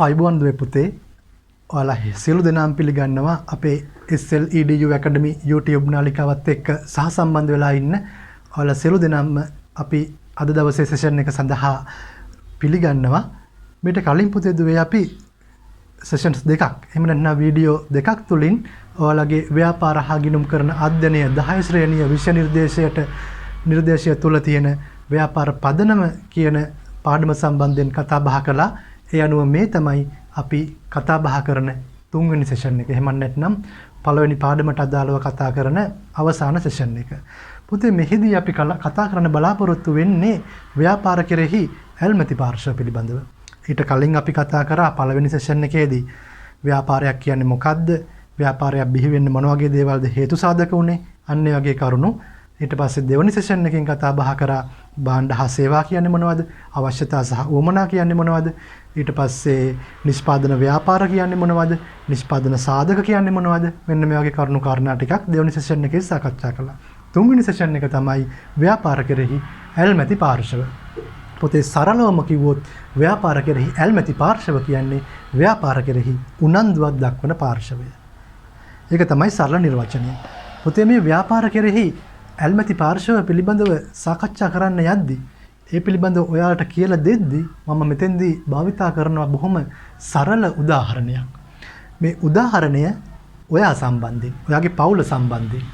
අයිබෝන් දුවේ පුතේ. ඔයාලා සියලු දෙනාම පිළිගන්නවා අපේ SLEDU Academy YouTube නාලිකාවත් එක්ක සහසම්බන්ධ වෙලා ඉන්න. ඔයාලා සියලු දෙනාම අපි අද දවසේ සෙෂන් එක සඳහා පිළිගන්නවා. මේට කලින් පුතේ දුවේ අපි සෙෂන්ස් දෙකක් එහෙම නැත්නම් වීඩියෝ දෙකක් තුලින් ඔයාලගේ ව්‍යාපාර හා ගිණුම් කරන අධ්‍යයනය 10 ශ්‍රේණිය විෂය නිර්දේශය තුල තියෙන ව්‍යාපාර පදනම කියන පාඩම සම්බන්ධයෙන් කතා බහ කළා. ඒ අනුව මේ තමයි අපි කතා බහ කරන තුන්වෙනි සෙෂන් එක. එහෙම නැත්නම් පළවෙනි පාඩමට අදාළව කතා කරන අවසාන සෙෂන් එක. පුතේ මෙහිදී අපි කතා කරන්න බලාපොරොත්තු වෙන්නේ ව්‍යාපාර කෙරෙහි ඇල්මැති පාර්ශ්ව පිළිබඳව. ඊට කලින් අපි කතා කරා පළවෙනි සෙෂන් එකේදී ව්‍යාපාරයක් කියන්නේ මොකක්ද? ව්‍යාපාරයක් බිහි වෙන්න මොන වගේ දේවල්ද හේතු සාධක උනේ? අන්න ඒ වගේ කරුණු. ඊට පස්සේ දෙවෙනි සෙෂන් එකකින් කතා බහ කරා භාණ්ඩ හා සේවා කියන්නේ මොනවද? අවශ්‍යතා සහ උවමනා කියන්නේ මොනවද? ඊට පස්සේ නිෂ්පාදන ව්‍යාපාර කියන්නේ මොනවද? නිෂ්පාදන සාධක කියන්නේ මොනවද? මෙන්න මේ වගේ කරුණු කාරණා ටිකක් දෙවෙනි සෙෂන් එකේ සාකච්ඡා කළා. තුන්වෙනි සෙෂන් එක තමයි ව්‍යාපාර කෙරෙහි ඇල්මැති පාර්ශ්ව. පොතේ සරලවම කිව්වොත් ව්‍යාපාර කෙරෙහි ඇල්මැති පාර්ශ්ව කියන්නේ ව්‍යාපාර කෙරෙහි උනන්දුවක් දක්වන පාර්ශ්වය. ඒක තමයි සරල නිර්වචනය. පොතේ මේ ව්‍යාපාර කෙරෙහි ඇල්මැති පාර්ශ්ව පිළිබඳව සාකච්ඡා කරන්න යද්දී ඒ පිළිබඳව ඔයාලට කියලා දෙද්දී මම මෙතෙන්දී භාවිතා කරනවා බොහොම සරල උදාහරණයක්. මේ උදාහරණය ඔයා සම්බන්ධයෙන්, ඔයාගේ පවුල සම්බන්ධයෙන්.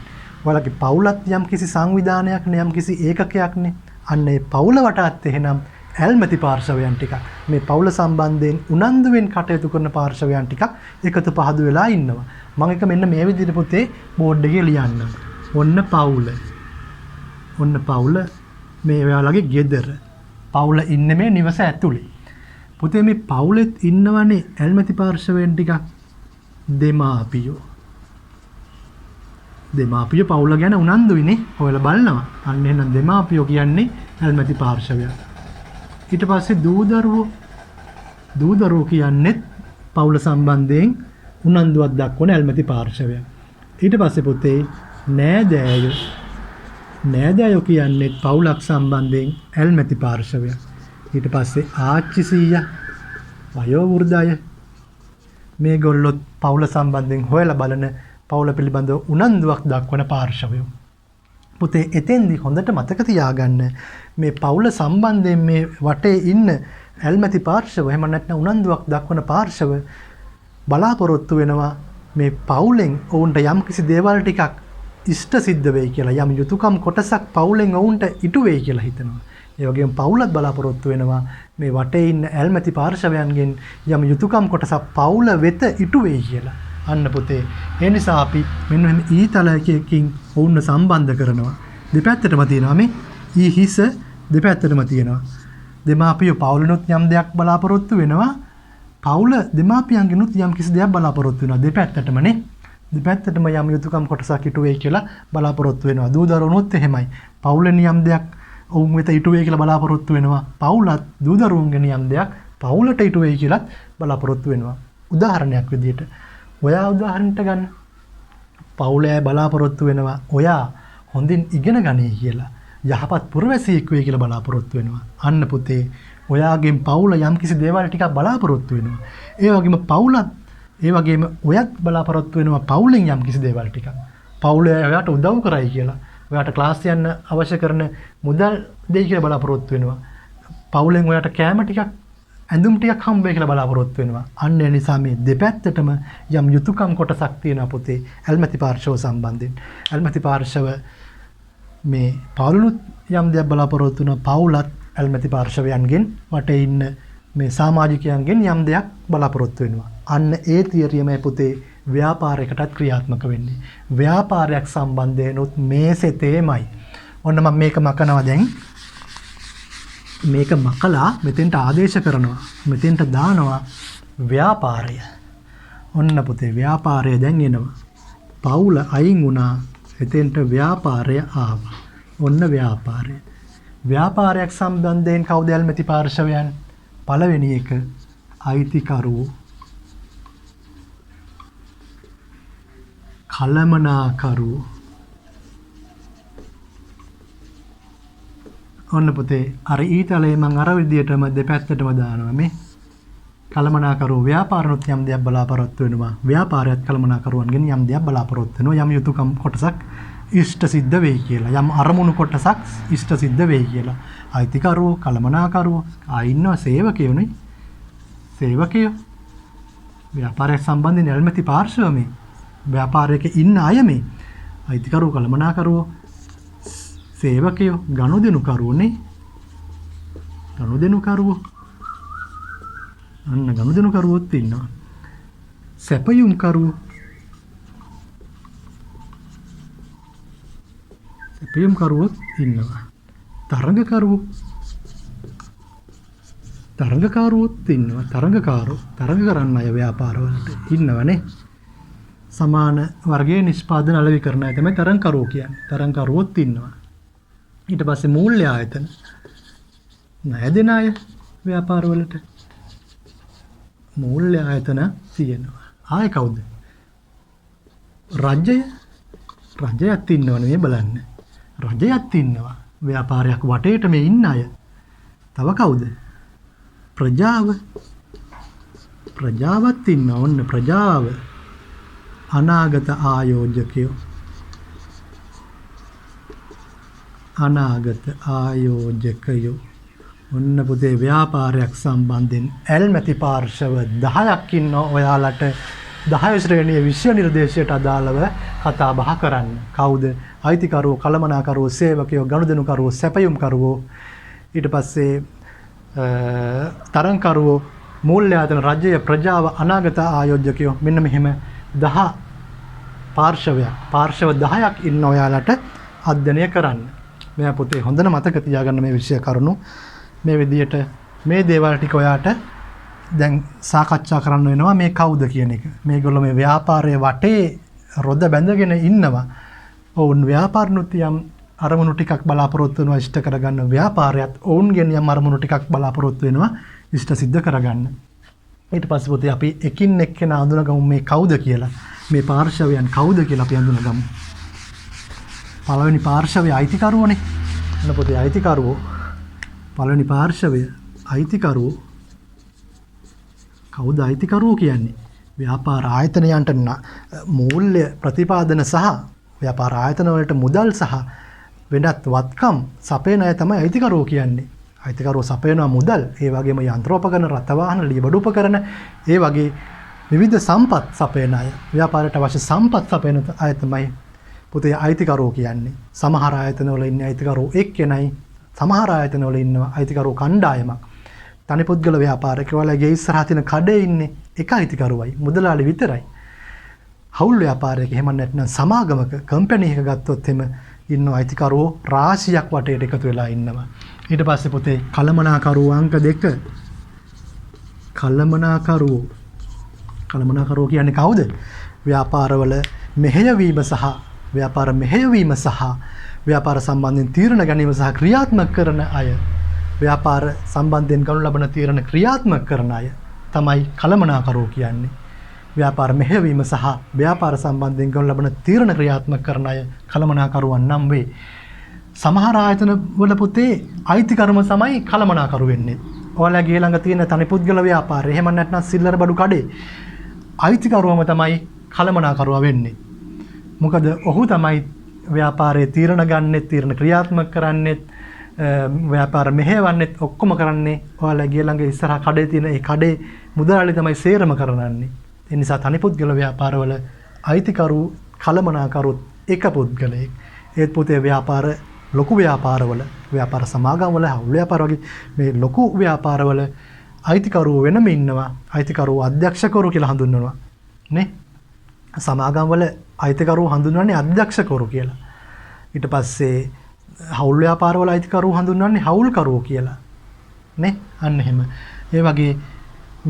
ඔයාලගේ පවුලත් යම් කිසි සංවිධානයක් නේ, යම් කිසි ඒකකයක් නේ. අන්න ඒ පවුල වටාත් එහෙනම් ඇල්මැති පාර්ශවයන් ටිකක් මේ පවුල සම්බන්ධයෙන් උනන්දුවෙන් කටයුතු කරන පාර්ශවයන් ටිකක් එකතු පහදු වෙලා ඉන්නවා. මම එක මෙන්න මේ විදිහට පොතේ බෝඩ් එකේ ලියන්නම්. ඔන්න පවුල. ඔන්න පවුල මේ ඔයාලගේ ගෙදර. පවුල ඉන්නේ මේ නිවස ඇතුලේ. පුතේ මේ පවුලෙත් ඉන්නවනේ ඇල්මැති පාර්ශවයන් ටිකක්. දෙමාපියෝ. දෙමාපියෝ පවුල ගැන උනන්දුයිනේ. ඔයාලා බලනවා. අන්න එහෙනම් දෙමාපියෝ කියන්නේ ඇල්මැති පාර්ශවය. ඊට පස්සේ දූදරුවෝ කියන්නේ පවුල සම්බන්ධයෙන් උනන්දුවක් දක්වන ඇල්මැති පාර්ශවය. ඊට පස්සේ පුතේ නෑදෑයෝ කියන්නේ පවුලක් සම්බන්ධයෙන් ඇල්මැති පාර්ශවය. ඊට පස්සේ ආච්චි සීයා වයෝ වෘද්ධ අය මේගොල්ලොත් පවුල සම්බන්ධයෙන් හොයලා බලන පවුල පිළිබඳව උනන්දුවක් දක්වන පාර්ශවය. පුතේ එතෙන්දී හොඳට මතක තියාගන්න මේ පවුල සම්බන්ධයෙන් මේ වටේ ඉන්න ඇල්මැති පාර්ශව එහෙම නැත්නම් උනන්දුවක් දක්වන පාර්ශව බලාපොරොත්තු වෙනවා මේ පවුලෙන් ඔවුන්ට යම්කිසි දේවල් ටිකක් ඉෂ්ට සිද්ධ වෙයි කියලා, යම් යුතුයකම් කොටසක් පවුලෙන් ඔවුන්ට ඉටු වෙයි කියලා හිතනවා. ඒ වගේම පවුලත් බලාපොරොත්තු වෙනවා මේ වටේ ඉන්න ඇල්මැති පාර්ශවයන්ගෙන් යම් යුතුයකම් කොටසක් පවුල වෙත ඉටු වෙයි කියලා. අන්න පුතේ ඒ නිසා අපි මෙන්න මෙහෙම ඊතලයකින් ඔවුන්ව සම්බන්ධ කරනවා. දෙපැත්තටම තියෙනවා මේ ඊ හිස දෙපැත්තටම තියෙනවා. දෙමාපියෝ පවුලනොත් යම් දෙයක් බලාපොරොත්තු වෙනවා. පවුල දෙමාපියන්ගෙනුත් යම් කිසි දෙයක් බලාපොරොත්තු වෙනවා. දෙපැත්තටමනේ. දෙපැත්තටම යම් යුතුයකම් කොටසක් ඉටු වෙයි කියලා බලාපොරොත්තු වෙනවා. දූ දරුවොනුත් එහෙමයි. පවුලෙන් යම් දෙයක් ඔවුන් වෙත ඉටු වෙයි කියලා බලාපොරොත්තු වෙනවා. පවුලත් දූ දරුවන්ගෙන් යම් දෙයක් පවුලට ඉටු වෙයි කියලා බලාපොරොත්තු වෙනවා. උදාහරණයක් විදිහට ඔයා උදාහරණයට ගන්න. පවුලේ බලාපොරොත්තු වෙනවා ඔයා හොඳින් ඉගෙන ගනී කියලා. යහපත් පුරවැසියෙක් වෙයි කියලා බලාපොරොත්තු වෙනවා. අන්න පුතේ ඔයාගෙන් පවුල යම්කිසි දේවල් ටිකක් බලාපොරොත්තු වෙනවා. ඒ වගේම ඔයත් බලාපොරොත්තු වෙනවා පවුලෙන් යම්කිසි දේවල් ටිකක්. පවුලේ ඔයාට උදව් කරයි කියලා. ඔයාට ක්ලාස් යන්න අවශ්‍ය කරන මුදල් දෙයි කියලා බලාපොරොත්තු වෙනවා. පවුලෙන් ඔයාට කෑම ටිකක් ඇඳුම් ටිකක් හම්බ වෙයි කියලා බලාපොරොත්තු වෙනවා. අන්න ඒ නිසා මේ දෙපැත්තටම යම් යුතුයකම් කොටසක් තියෙනවා පුතේ ඇල්මැති පාර්ශව සම්බන්ධයෙන්. ඇල්මැති පාර්ශව මේ පවුලුත් යම් දෙයක් බලාපොරොත්තු වෙනවා. පවුලත් ඇල්මැති පාර්ශවයන්ගෙන් වටේ ඉන්න මේ සමාජිකයන්ගෙන් යම් දෙයක් බලාපොරොත්තු වෙනවා. අන්න ඒ තියරියමයි පුතේ ව්‍යාපාරයකටත් ක්‍රියාත්මක වෙන්නේ. ව්‍යාපාරයක් සම්බන්ධයෙන්ුත් මේ සෙතේමයි. ඔන්න මම මේක මකනවා දැන්. මේක මකලා මෙතෙන්ට ආදේශ කරනවා. මෙතෙන්ට දානවා ව්‍යාපාරය. ඔන්න පුතේ ව්‍යාපාරය දැන් එනවා. පවුල අයින් වුණා. එතෙන්ට ව්‍යාපාරය ආවා. ඔන්න ව්‍යාපාරය. ව්‍යාපාරයක් සම්බන්ධයෙන් කවුද ඇල්මැති පාර්ශවයන්? පළවෙනි එක අයිතිකරුවෝ. කළමනාකරුවෝ. ඔන්න පුතේ අර ඊතලේ මම අර විදියටම දෙපැත්තටම දානවා මේ. කළමනාකරුවෝ ව්‍යාපාරනොත් යම් දෙයක් බලාපොරොත්තු වෙනවා. ව්‍යාපාරයත් කළමනාකරුවන්ගෙන් යම් දෙයක් බලාපොරොත්තු වෙනවා. යම් යුතුයකම් කොටසක් ඉෂ්ට සිද්ධ වෙයි කියලා. යම් අරමුණු කොටසක් ඉෂ්ට සිද්ධ වෙයි කියලා. අයිතිකරුවෝ, කළමනාකරුවෝ, ඉන්නවා සේවකයෝනේ. සේවකයෝ. ව්‍යාපාරයක් සම්බන්ධයෙන් ඇල්මැති පාර්ශව මේ. ව්‍යාපාරයක ඉන්න අය මේ. අයිතිකරුවෝ, කළමනාකරුවෝ, සේවකයෝ, ගනුදෙනුකරුවෝනේ. ගනුදෙනුකරුවෝ. අන්න ගනුදෙනුකරුවෝත් ඉන්නවා. සැපයුම්කරුවෝ. සැපයුම්කරුවෝත් ඉන්නවා. තරඟකරුවෝ. තරඟකාරුවොත් ඉන්නවා. තරඟ කරන්න අය ව්‍යාපාරවලට ඉන්නවනේ. සමාන වර්ගයේ නිෂ්පාදන අලෙවි කරන අය තමයි තරඟකරුවෝ කියන්නේ. තරඟකරුවොත් ඉන්නවා. ඊට පස්සේ මූල්‍ය ආයතන. ණය දෙන අය ව්‍යාපාරවලට මූල්‍ය ආයතන තියෙනවා. ආයේ කවුද? රජයත් ඉන්නවනේ මේ බලන්න. රජයත් ඉන්නවා. ව්‍යාපාරයක් වටේට මේ ඉන්න අය. තව කවුද? ප්‍රජාවත් ඉන්නවා. ඔන්න ප්‍රජාව. අනාගත ආයෝජකයෝ. ඔන්න පුතේ ව්‍යාපාරයක් සම්බන්ධයෙන් ඇල්මැති පාර්ශව 10ක් ඉන්නවා. ඔයාලට 10 ශ්‍රේණියේ විෂය නිර්දේශයට අදාළව කතා බහ කරන්න. කවුද? අයිතිකරුවෝ, කළමනාකරුවෝ, සේවකයෝ, ගනුදෙනුකරුවෝ, සැපයුම්කරුවෝ, ඊට පස්සේ තරඟකරුවෝ, මූල්‍ය ආයතන, රජය, ප්‍රජාව, අනාගත ආයෝජකයෝ. මෙන්න මෙහෙම 10 පාර්ශව 10ක් ඉන්න ඔයාලට අධ්‍යයනය කරන්න. මෙයා පුතේ හොඳට මතක තියාගන්න මේ විෂය කරුණු. මේ විදියට මේ දේවල් ටික ඔයාට දැන් සාකච්ඡා කරන්න වෙනවා. මේ කවුද කියන එක. මේගොල්ලෝ මේ ව්‍යාපාරයේ වටේ රොද බැඳගෙන ඉන්නවා. ඔවුන් ව්‍යාපාරනුත් යම් අරමුණු ටිකක් බලාපොරොත්තු වෙනවා ඉෂ්ට කරගන්න. ව්‍යාපාරයත් ඔවුන්ගෙන් යම් අරමුණු ටිකක් බලාපොරොත්තු වෙනවා ඉෂ්ට සිද්ධ කරගන්න. ඊට පස්සේ පුතේ අපි එකින් එක්කෙනා අඳුනගමු මේ කවුද කියලා. මේ පාර්ශවයන් කවුද කියලා අපි අඳුනගමු. පළවෙනි පාර්ශවය අයිතිකරුවෝනේ. එන්න පුතේ අයිතිකරුවෝ. පළවෙනි පාර්ශවය අයිතිකරුවෝ. කවුද අයිතිකරුවෝ කියන්නේ? ව්‍යාපාර ආයතනයන්ට මූල්‍ය ප්‍රතිපාදන සහ ව්‍යාපාර ආයතන වලට මුදල් සහ වෙනත් වත්කම් සපයන අය තමයි අයිතිකරුවෝ කියන්නේ. අයිතිකරුවෝ සපයනවා මුදල්, ඒ වගේම යන්ත්‍රෝපකරණ, රථවාහන, ලියබඩු උපකරණ, ඒ වගේ විවිධ සම්පත් සපයන අය. ව්‍යාපාරයට අවශ්‍ය සම්පත් සපයන අය තමයි පුතේ අයිතිකරුවෝ කියන්නේ. සමහර ආයතනවල ඉන්නේ අයිතිකරුවෝ එක්කෙනයි. සමහර ආයතනවල ඉන්නවා අයිතිකරුවෝ කණ්ඩායමක්. තනි පුද්ගල ව්‍යාපාරිකයෝ වලගේ ඉස්සරහ තියෙන කඩේ ඉන්නේ එක අයිතිකරුවයි, මුදලාලි විතරයි. හවුල් ව්‍යාපාරයක එහෙම නැත්නම් සමාගමක කම්පැනි එක ගත්තොත් එimhe ඉන්න අයිතිකරුවෝ රාශියක් වටේට එකතු වෙලා ඉන්නවා. ඊට පස්සේ පුතේ කළමනාකරුවෝ අංක 2. කළමනාකරුවෝ කියන්නේ කවුද? ව්‍යාපාරවල මෙහෙයවීම සහ ව්‍යාපාර සම්බන්ධයෙන් තීරණ ගැනීම සහ ක්‍රියාත්මක කරන අය. ව්‍යාපාර සම්බන්ධයෙන් ගනු ලබන තීරණ ක්‍රියාත්මක කරන අය තමයි කළමනාකරුවෝ කියන්නේ. ව්‍යාපාර මෙහෙයවීම සහ ව්‍යාපාර සම්බන්ධයෙන් ගනු ලබන තීරණ ක්‍රියාත්මක කරන අය කළමනාකරුවන් නම් වේ. සමහර ආයතන වල පුතේ අයිතිකරුම තමයි කළමනාකරු වෙන්නේ. ඔයාලගේ ළඟ තියෙන තනි පුද්ගල ව්‍යාපාරය, එහෙම නැත්නම් සිල්ලර බඩු කඩේ අයිතිකරුවම තමයි කළමනාකරුවා වෙන්නේ. මොකද ඔහු තමයි ව්‍යාපාරයේ තීරණ ගන්නෙත්, තීරණ ක්‍රියාත්මක කරන්නෙත්, ව්‍යාපාර මෙහෙවන්නෙත් ඔක්කොම කරන්නේ ඔයාලගේ ළඟ ඉස්සරහ කඩේ තියෙන ඒ කඩේ මුදලාලි තමයි සේරම කරන්නේ. ඒ නිසා තනි පුද්ගල ව්‍යාපාරවල අයිතිකරු කළමනාකරුත් එක පුද්ගලයෙක්. ඒත් පුතේ ව්‍යාපාර ලොකු ව්‍යාපාරවල, ව්යාපාර සමාගම්වල, හවුල් ව්‍යාපාර වගේ මේ ලොකු ව්‍යාපාරවල අයිතිකරුවෝ වෙනම ඉන්නවා. අයිතිකරුවෝ අධ්‍යක්ෂකවරු කියලා හඳුන්වනවා නේ. සමාගම්වල අයිතිකරුවෝ හඳුන්වන්නේ අධ්‍යක්ෂකවරු කියලා. ඊට පස්සේ හවුල් ව්‍යාපාරවල අයිතිකරුවෝ හඳුන්වන්නේ හවුල්කරුවෝ කියලා නේ. අන්න එහෙම. ඒ වගේ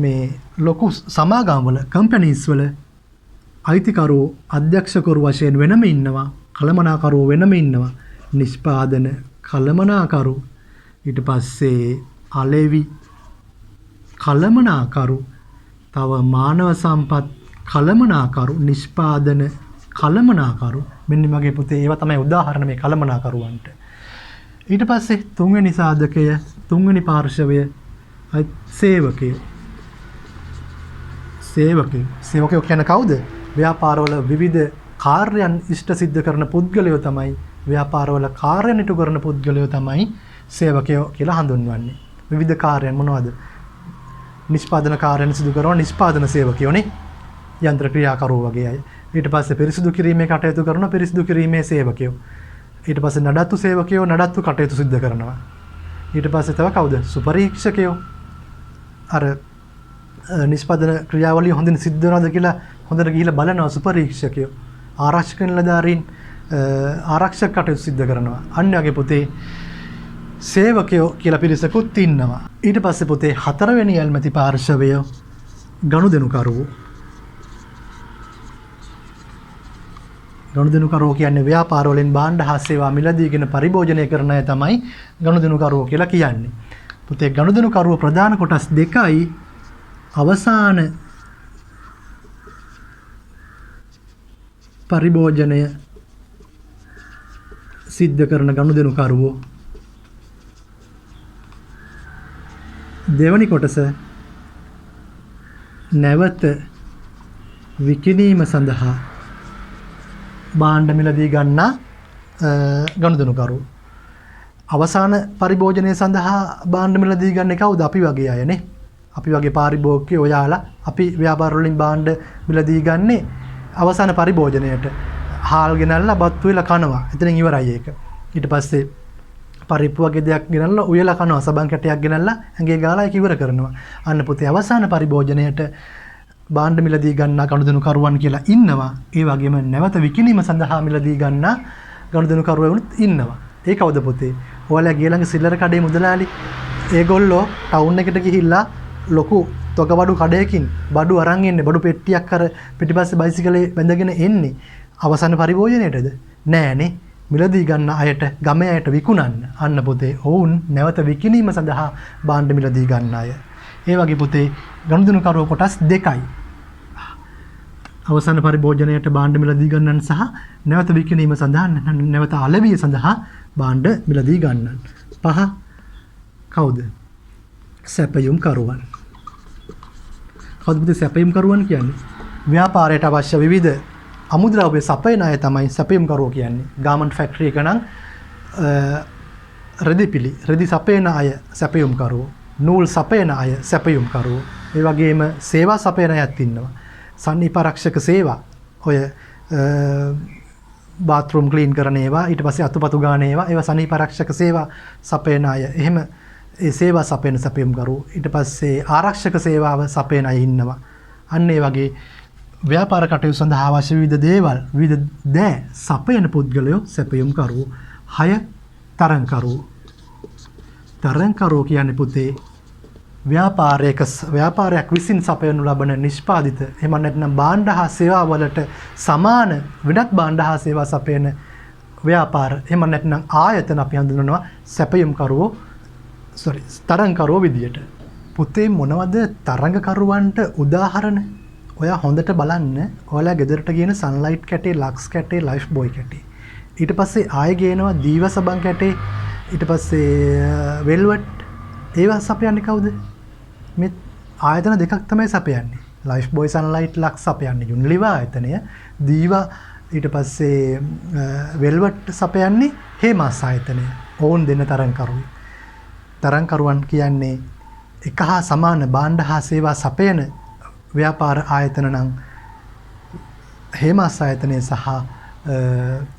මේ ලොකු සමාගම්වල, කම්පැනිස් වල අයිතිකරුවෝ අධ්‍යක්ෂකවරු වශයෙන් වෙනම ඉන්නවා. කළමනාකරුවෝ වෙනම ඉන්නවා. නිෂ්පාදන කළමනාකරු, ඊට පස්සේ අලෙවි කළමනාකරු, තව මානව සම්පත් කළමනාකරු, නිෂ්පාදන කළමනාකරු. මෙන්න මගේ පුතේ ඒවා තමයි උදාහරණ මේ කළමනාකරුවන්ට. ඊට පස්සේ තුන්වෙනි සාධකය, තුන්වෙනි පාර්ශවය සේවකයෝ. සේවකයෝ කියන්නේ කවුද? ව්‍යාපාරවල විවිධ කාර්යයන් ඉෂ්ට සිද්ධ කරන පුද්ගලයෝ තමයි ව්‍යාපාරවල කාර්යයන් ඉටු කරන පුද්ගලයෝ තමයි සේවකයෝ කියලා හඳුන්වන්නේ. විවිධ කාර්යයන් මොනවද? නිෂ්පාදන කාර්යයන් සිදු කරන නිෂ්පාදන සේවකයෝනේ. යන්ත්‍ර ක්‍රියාකරුවෝ වගේ අය. ඊට පස්සේ පිරිසිදු කිරීමේ කටයුතු කරන පිරිසිදු කිරීමේ සේවකයෝ. ඊට පස්සේ නඩත්තු සේවකයෝ නඩත්තු කටයුතු සිදු කරනවා. ඊට පස්සේ තව කවුද? සුපරීක්ෂකයෝ. අර නිෂ්පාදන ක්‍රියාවලිය හොඳින් සිද්ධ වෙනවද කියලා හොඳට ගිහිල්ලා බලනවා සුපරීක්ෂකයෝ. ආරක්ෂක නිලධාරීන් ආරක්ෂක කටයුතු සිද්ධ කරනවා. අන්න වගේ පුතේ සේවකයෝ කියලා පිරිසකුත් ඉන්නවා. ඊට පස්සේ පුතේ හතරවෙනි ඇල්මැති පාර්ශවය ගනුදෙනුකරුවෝ. ගනුදෙනුකරුවෝ කියන්නේ ව්‍යාපාර වලින් භාණ්ඩ හා සේවා මිලදීගෙන පරිභෝජනය කරන අය තමයි ගනුදෙනුකරුවෝ කියලා කියන්නේ. පුතේ ගනුදෙනුකරුවෝ ප්‍රධාන කොටස් දෙකයි. අවසාන පරිභෝජනය සිද්ධ කරන ගනුදෙනුකරුවෝ. දෙවැනි කොටස නැවත විකිණීම සඳහා භාණ්ඩ මිලදී ගන්නා ගනුදෙනුකරුවෝ. අවසාන පරිභෝජනය සඳහා භාණ්ඩ මිලදී ගන්නේ කවුද? අපි වගේ අයනේ. අපි වගේ පාරිභෝගිකයෝ ඔයාලා අපි ව්‍යාපාර වලින් භාණ්ඩ මිලදී ගන්නේ අවසාන පරිභෝජනයට. හාල් ගෙනල්ලා බත් උයලා කනවා. එතනින් ඉවරයි ඒක. ඊට පස්සේ පරිප්පු වගේ දෙයක් ගෙනල්ලා උයලා කනවා. සබන් කැටයක් ගෙනල්ලා ඇඟේ ගාලා ඒක ඉවර කරනවා. අන්න පුතේ අවසාන පරිභෝජනයට භාණ්ඩ මිලදී ගන්නා ගනුදෙනුකරුවන් කියලා ඉන්නවා. ඒ වගේම නැවත විකිණීම සඳහා මිලදී ගන්නා ගනුදෙනුකරුවෝත් ඉන්නවා. ඒ කවුද පුතේ? ඔයාලා ගියලඟ සිල්ලර කඩේ මුදලාලි. ඒගොල්ලෝ ටවුන් එකට ගිහිල්ලා ලොකු තොගබඩු කඩයකින් බඩු අරන් එන්නේ. බඩු පෙට්ටියක් අර පිටිපස්සේ බයිසිකලේ බැඳගෙන එන්නේ. අවසාන පරිභෝජනයේටද? නෑනේ. මිලදී ගන්න අයට ගමේ අයට විකුණන්න. අන්න පුතේ ඔවුන් නැවත විකිණීම සඳහා භාණ්ඩ මිලදී ගන්න අය. ඒ වගේ පුතේ ගනුදෙනුකරුවෝ කොටස් දෙකයි. අවසාන පරිභෝජනයට භාණ්ඩ මිලදී ගන්නන් සහ නැවත විකිණීම සඳහා නැවත අලෙවිය සඳහා භාණ්ඩ මිලදී ගන්නන්. පහ කවුද? සැපයුම් කරුවන්. කවුද පුතේ සැපයුම් කරුවන් කියන්නේ? ව්‍යාපාරයට අවශ්‍ය විවිධ අමුද්‍රව්‍ය සපයන අය තමයි සැපයුම් කරුවෝ කියන්නේ. ගාමන්ට් ෆැක්ටරි එක නම් රෙදි සපයන අය සැපයුම් කරුවෝ. නූල් සපයන අය සැපයුම් කරුවෝ. ඒ වගේම සේවා සපයන අයත් ඉන්නවා. සන්නිපරක්ෂක සේවා ඔය බාත්රූම් ක්ලීන් කරන ඒවා ඊට පස්සේ අතුපතු ගාන ඒවා සන්නිපරක්ෂක සේවා සපයන අය. එහෙම ඒ සේවා සපයන සැපයුම් කරුවෝ. ඊට පස්සේ ආරක්ෂක සේවාව සපයන අය ඉන්නවා. අන්න ඒ වගේ ව්‍යාපාර කටයුතු සඳහා අවශ්‍ය විවිධ දේවල් විවිධ දෑ සපයන පුද්ගලයෝ සැපයුම් කරුවෝ. 6 තරංකරුවෝ. තරංකරුවෝ කියන්නේ පුතේ ව්‍යාපාරයක් විසින් සපයනු ලබන නිෂ්පාදිත එහෙම නැත්නම් භාණ්ඩ හා සේවා වලට සමාන වෙනත් භාණ්ඩ හා සේවා සපයන ව්‍යාපාර එහෙම නැත්නම් ආයතන අපි හඳුන්වනවා සැපයුම් කරුවෝ තරංකරුවෝ විදියට. පුතේ මොනවද තරංගකරුවන්ට උදාහරණ? ඔයා හොඳට බලන්න. ඔයාලා ගෙදරට ගේන සන්ලයිට් කැටේ, ලක්ස් කැටේ, ලයිෆ් බොයි කැටේ. ඊට පස්සේ ආයෙ ගේනවා දීව සබන් කැටේ. ඊට පස්සේ වෙල්වට්. ඒවා සපයන්නේ කවුද? මේ ආයතන දෙකක් තමයි සපයන්නේ. ලයිෆ් බොයි සන්ලයිට් ලක්ස් සපයන්නේ යුනිලිවර් ආයතනය. දීව ඊට පස්සේ වෙල්වට් සපයන්නේ හේමාස් ආයතනය. ඔවුන් දෙන්න තරංකරුවෝ. තරංකරුවන් කියන්නේ එක හා සමාන භාණ්ඩ හා සේවා සපයන ව්‍යාපාර ආයතන නම් හේමාස් ආයතනය සහ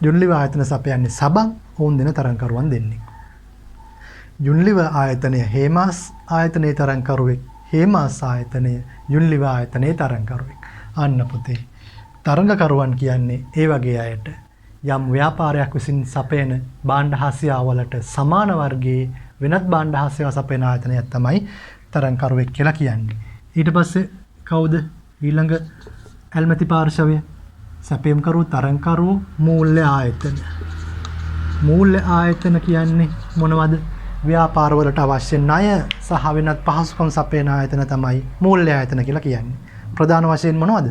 යුනිලිවර් ආයතන සපයන්නේ සබන්. ඔවුන් දෙන තරංකරුවන් දෙන්නේ. යුනිලිවර් ආයතනය හේමාස් ආයතනයේ තරංකරුවෙක්. හේමාස් ආයතනය යුනිලිවර් ආයතනයේ තරංකරුවෙක්. අන්න පුතේ තරංගකරුවන් කියන්නේ ඒ වගේ අයට යම් ව්‍යාපාරයක් විසින් සපයන භාණ්ඩ හා සේවා වලට සමාන වර්ගයේ වෙනත් භාණ්ඩ හා සේවා සපයන ආයතනයක් තමයි තරංකරුවෙක් කියලා කියන්නේ. ඊට පස්සේ කවුද ඊළඟ ඇල්මැති පාර්ශවය? සැපයුම් කරුවෝ තරංකරුවෝ මූල්‍ය ආයතන. මූල්‍ය ආයතන කියන්නේ මොනවද? ව්‍යාපාරවලට අවශ්‍ය ණය සහ වෙනත් පහසුකම් සපයන ආයතන තමයි මූල්‍ය ආයතන කියලා කියන්නේ. ප්‍රධාන වශයෙන් මොනවද?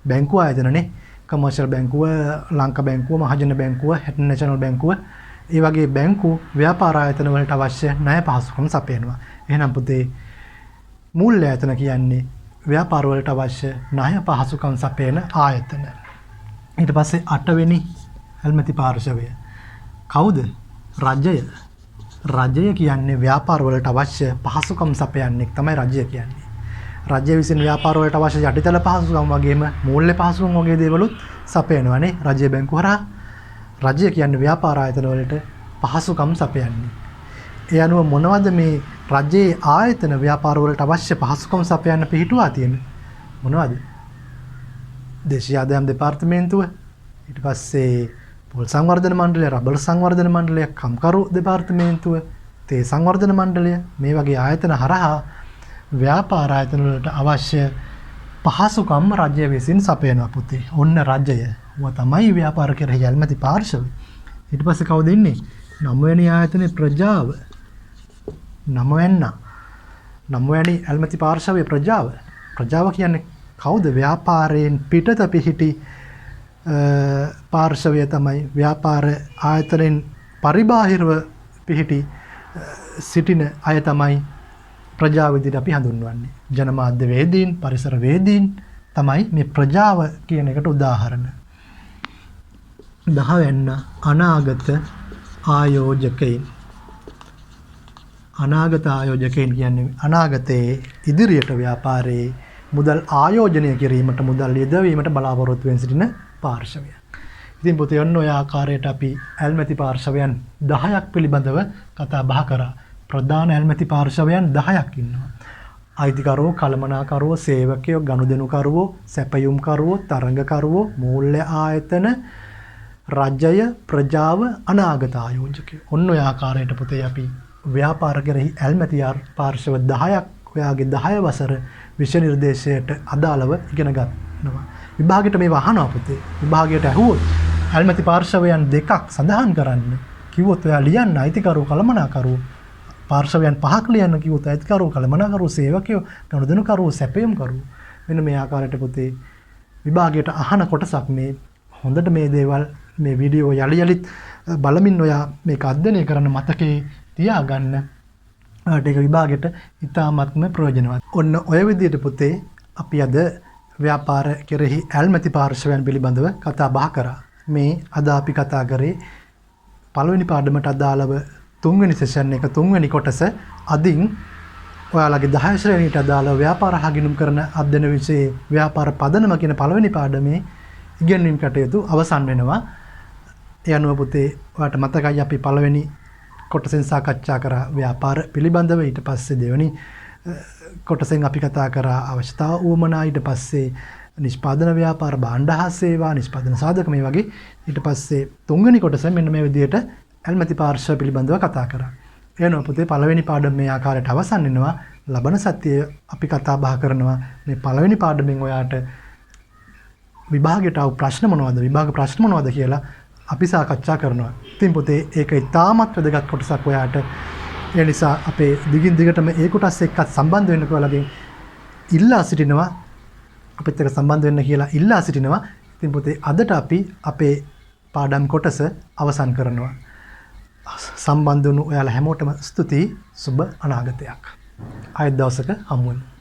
බැංකු ආයතනනේ. කමර්ෂල් බැංකුව, ලංකා බැංකුව, මහජන බැංකුව, නැෂනල් බැංකුව. ඒ වගේ බැංකු ව්‍යාපාර ආයතන වලට අවශ්‍ය ණය පහසුකම් සපයනවා. එහෙනම් පුතේ මූල්‍ය ආයතන කියන්නේ ව්‍යාපාර වලට අවශ්‍ය ණය පහසුකම් සපයන ආයතන. ඊට පස්සේ 8 වෙනි ඇල්මැති පාර්ශවය. කවුද? රජය. රජය කියන්නේ ව්‍යාපාර වලට අවශ්‍ය පහසුකම් සපයන්නෙක් තමයි රජය කියන්නේ. රජය විසින් ව්‍යාපාර වලට අවශ්‍ය යටිතල පහසුකම් වගේම මූල්‍ය පහසුකම් වගේ දේවලුත් සපයනවානේ රජය බැංකුව හරහා. රජය කියන්නේ ව්‍යාපාර ආයතන වලට පහසුකම් සපයන්නේ. ඒ අනුව මොනවද මේ රජයේ ආයතන ව්‍යාපාර වලට අවශ්‍ය පහසුකම් සපයන්න පිහිටුවා තියෙන්නේ? මොනවද? දේශීය ආදායම් දෙපාර්තමේන්තුව, ඊට පස්සේ පොල් සංවර්ධන මණ්ඩලය, රබර් සංවර්ධන මණ්ඩලය, කම්කරු දෙපාර්තමේන්තුව, තේ සංවර්ධන මණ්ඩලය මේ වගේ ආයතන හරහා ව්‍යාපාර ආයතන වලට අවශ්‍ය පහසුකම් රජය විසින් සපයනවා පුතේ. ඔන්න රජය. ඌව තමයි ව්‍යාපාර කෙරෙහි ඇල්මැති පාර්ශවය. ඊට පස්සේ කවුද ඉන්නේ? 9 වෙනි ආයතනයේ ප්‍රජාව. 9 වෙනි ඇල්මැති පාර්ශවයේ ප්‍රජාව. ප්‍රජාව කියන්නේ කවුද? ව්‍යාපාරයෙන් පිටත පිහිටි පාර්ශවය තමයි ව්‍යාපාර ආයතනෙන් පරිබාහිරව පිහිටි සිටින අය තමයි ප්‍රජාව විදිහට අපි හඳුන්වන්නේ. ජනමාධ්‍ය වේදීන්, පරිසර වේදීන් තමයි මේ ප්‍රජාව කියන එකට උදාහරණ. 10 වෙනි අනාගත ආයෝජකයින්. අනාගත ආයෝජකයින් කියන්නේ අනාගතයේ ඉදිරියට ව්‍යාපාරයේ මුදල් ආයෝජනය කිරීමට, මුදල් යෙදවීමට බලාපොරොත්තු වෙන සිටින පාර්ශවය. ඉතින් පුතේ ඔන්න ඔය ආකාරයට අපි ඇල්මැති පාර්ශවයන් 10ක් පිළිබඳව කතා බහ කරා. ප්‍රධාන ඇල්මැති පාර්ශවයන් 10ක් ඉන්නවා. අයිතිකරුවෝ, කළමනාකරුවෝ, සේවකයෝ, ගනුදෙනුකරුවෝ, සැපයුම්කරුවෝ, තරඟකරුවෝ, මූල්‍ය ආයතන, රජය, ප්‍රජාව, අනාගත ආයෝජකයෝ. ඔන්න ඔය ආකාරයට පුතේ අපි ව්‍යාපාර කෙරෙහි ඇල්මැති පාර්ශව 10ක් ඔයාගේ 10 වසර විෂය නිර්දේශයට අදාළව ඉගෙන ගන්නවා. විභාගයට මේව අහනවා පුතේ. විභාගයට ඇහුවොත් ඇල්මැති පාර්ශවයන් 2ක් සඳහන් කරන්න කිව්වොත් ඔයා ලියන්න අයිතිකරුවෝ, කළමනාකරුවෝ. පාර්ශවයන් 5ක් ලියන්න කිව්වොත් අයිතිකරුවෝ, කළමනාකරුවෝ, සේවකයෝ, ගනුදෙනුකරුවෝ, සැපයුම්කරුවෝ. මෙන්න මේ ආකාරයට පුතේ විභාගයට අහන කොටසක් මේ. හොඳට මේ දේවල් මේ වීඩියෝ යලි බලමින් ඔයා මේක අධ්‍යයනය කරන්න, මතකේ තියාගන්න. ඒක විභාගයට ඉතාමත්ම ප්‍රයෝජනවත්. ඔන්න ඔය විදිහට පුතේ අපි අද ව්‍යාපාර කෙරෙහි ඇල්මැති පාර්ශවයන් පිළිබඳව කතා බහ කරා. මේ අද අපි කතා කරේ පළවෙනි පාඩමට අදාළව 3 වෙනි සෙෂන් එක 3 වෙනි කොටස. අදින් ඔයාලගේ 10 ශ්‍රේණියට අදාළව ව්‍යාපාර හගිනුම් කරන අධ්‍යයන විෂයේ ව්‍යාපාර පදනම කියන පළවෙනි පාඩමේ ඉගෙනීම් කටයුතු අවසන් වෙනවා. ඒ අනුව පුතේ ඔයාලට මතකයි අපි පළවෙනි කොටසෙන් සාකච්ඡා කරා ව්‍යාපාර පිළිබඳව. ඊට පස්සේ දෙවෙනි කොටසෙන් අපි කතා කරා අවශ්‍යතාව උවමනා. ඊට පස්සේ නිෂ්පාදන ව්‍යාපාර, භාණ්ඩ හා සේවා, නිෂ්පාදන සාධක මේ වගේ. ඊට පස්සේ 3 වෙනි කොටස මෙන්න මේ විදිහට ඇල්මැති පාර්ශව පිළිබඳව කතා කරා. එනවා පුතේ පළවෙනි පාඩම මේ ආකාරයට අවසන් වෙනවා. ලබන සතියේ අපි කතා බහ කරනවා මේ පළවෙනි පාඩමෙන් ඔයාට විභාගයට ආව ප්‍රශ්න මොනවද, විභාග ප්‍රශ්න මොනවද කියලා අපි සාකච්ඡා කරනවා. ඉතින් පුතේ ඒක ඉතාමත් වැදගත් කොටසක් ඔයාට. ඒ නිසා අපේ දිගින් දිගටම ඒ කොටස් එක්කත් සම්බන්ධ වෙන්න ඔයාලගෙන් ඉල්ලා සිටිනවා. අපිත් එක්ක සම්බන්ධ වෙන්න කියලා ඉල්ලා සිටිනවා. ඉතින් පුතේ අදට අපි අපේ පාඩම් කොටස අවසන් කරනවා. සම්බන්ධ වුණු ඔයාලා හැමෝටම ස්තුතියි. සුබ අනාගතයක්. ආයෙත් දවසක හමු වෙමු.